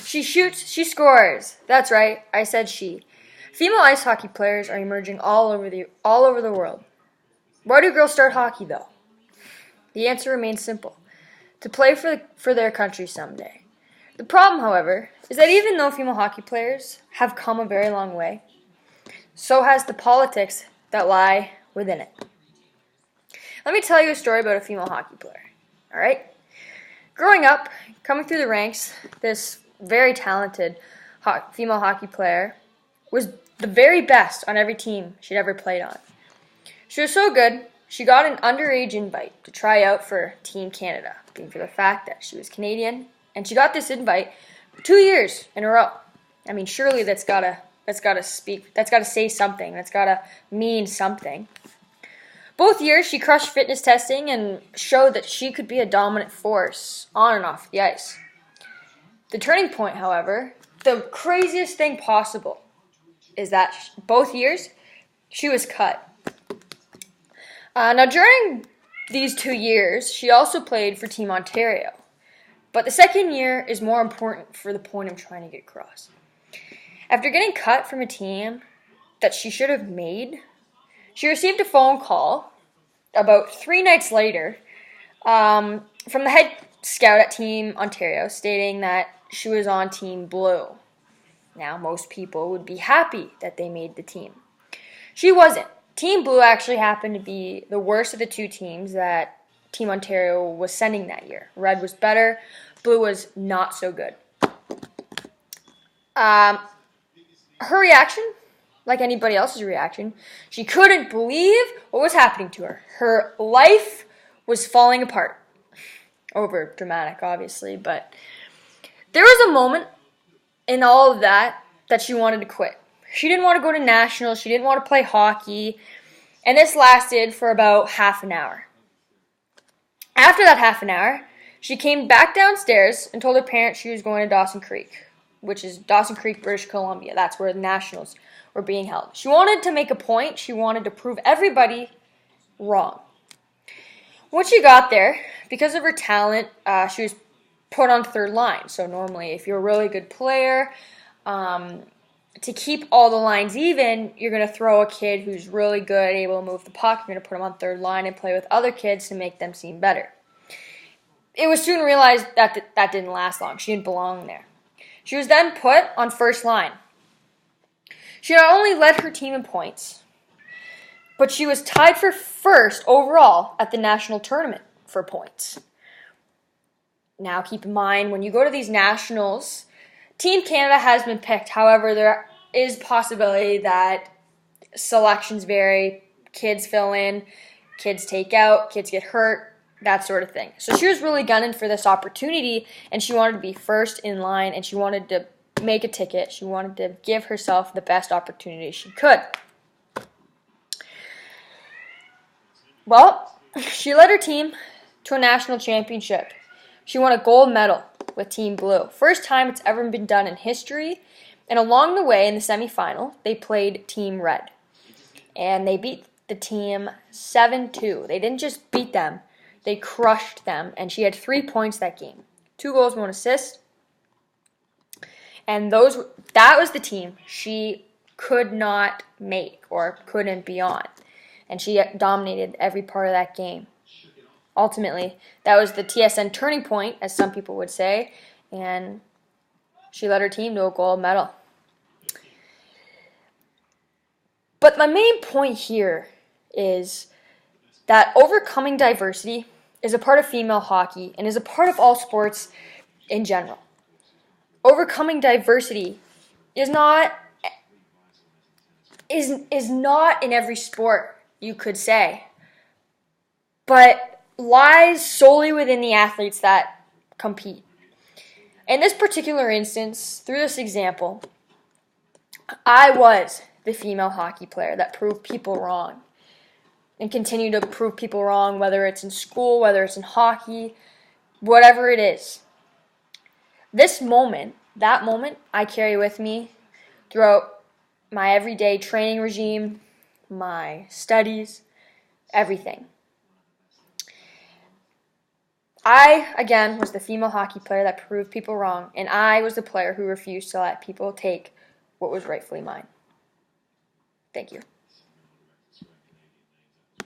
She shoots, she scores. That's right, I said she. Female ice hockey players are emerging all over the world. Why do girls start hockey though? The answer remains simple: to play for their country someday. The problem, however, is that even though female hockey players have come a very long way, so has the politics that lie within it. Let me tell you a story about a female hockey player. All right? Growing up, coming through the ranks, this very talented female hockey player was the very best on every team she'd ever played on. She was so good, she got an underage invite to try out for Team Canada, being for the fact that she was Canadian, and she got this invite 2 years in a row. I mean, surely that's gotta say something. That's gotta mean something. Both years, she crushed fitness testing and showed that she could be a dominant force on and off the ice. The turning point, however, the craziest thing possible, is that both years, she was cut. Now, during these 2 years, she also played for Team Ontario. But the second year is more important for the point I'm trying to get across. After getting cut from a team that she should have made, she received a phone call about 3 nights later from the head scout at Team Ontario stating that she was on Team Blue. Now, most people would be happy that they made the team. She wasn't. Team Blue actually happened to be the worst of the 2 teams that Team Ontario was sending that year. Red was better, Blue was not so good. Her reaction, like anybody else's reaction, she couldn't believe what was happening to her. Her life was falling apart. Over dramatic, obviously, but there was a moment in all of that she wanted to quit. She didn't want to go to nationals, she didn't want to play hockey, and this lasted for about half an hour. After that half an hour, she came back downstairs and told her parents she was going to Dawson Creek, which is Dawson Creek, British Columbia. That's where the nationals were being held. She wanted to make a point. She wanted to prove everybody wrong. When she got there, because of her talent, she was put on third line. So normally, if you're a really good player, to keep all the lines even, you're going to throw a kid who's really good, able to move the puck. You're going to put him on third line and play with other kids to make them seem better. It was soon realized that didn't last long. She didn't belong there. She was then put on first line. She not only led her team in points, but she was tied for first overall at the national tournament for points. Now, keep in mind, when you go to these nationals, Team Canada has been picked. However, there is possibility that selections vary, kids fill in, kids take out, kids get hurt, that sort of thing. So she was really gunning for this opportunity, and she wanted to be first in line, and she wanted to make a ticket. She wanted to give herself the best opportunity she could. Well, she led her team to a national championship. She won a gold medal with Team Blue. First time it's ever been done in history. And along the way, in the semifinal, they played Team Red. And they beat the team 7-2. They didn't just beat them, they crushed them. And she had 3 points that game. 2 goals, 1 assist. And that was the team she could not make or couldn't be on. And she dominated every part of that game. Ultimately, that was the TSN turning point, as some people would say, and she led her team to a gold medal. But my main point here is that overcoming diversity is a part of female hockey and is a part of all sports in general. Overcoming diversity is not in every sport, you could say, but lies solely within the athletes that compete. In this particular instance, through this example, I was the female hockey player that proved people wrong and continue to prove people wrong, whether it's in school, whether it's in hockey, whatever it is. That moment, I carry with me throughout my everyday training regime, my studies, everything. I, again, was the female hockey player that proved people wrong, and I was the player who refused to let people take what was rightfully mine. Thank you.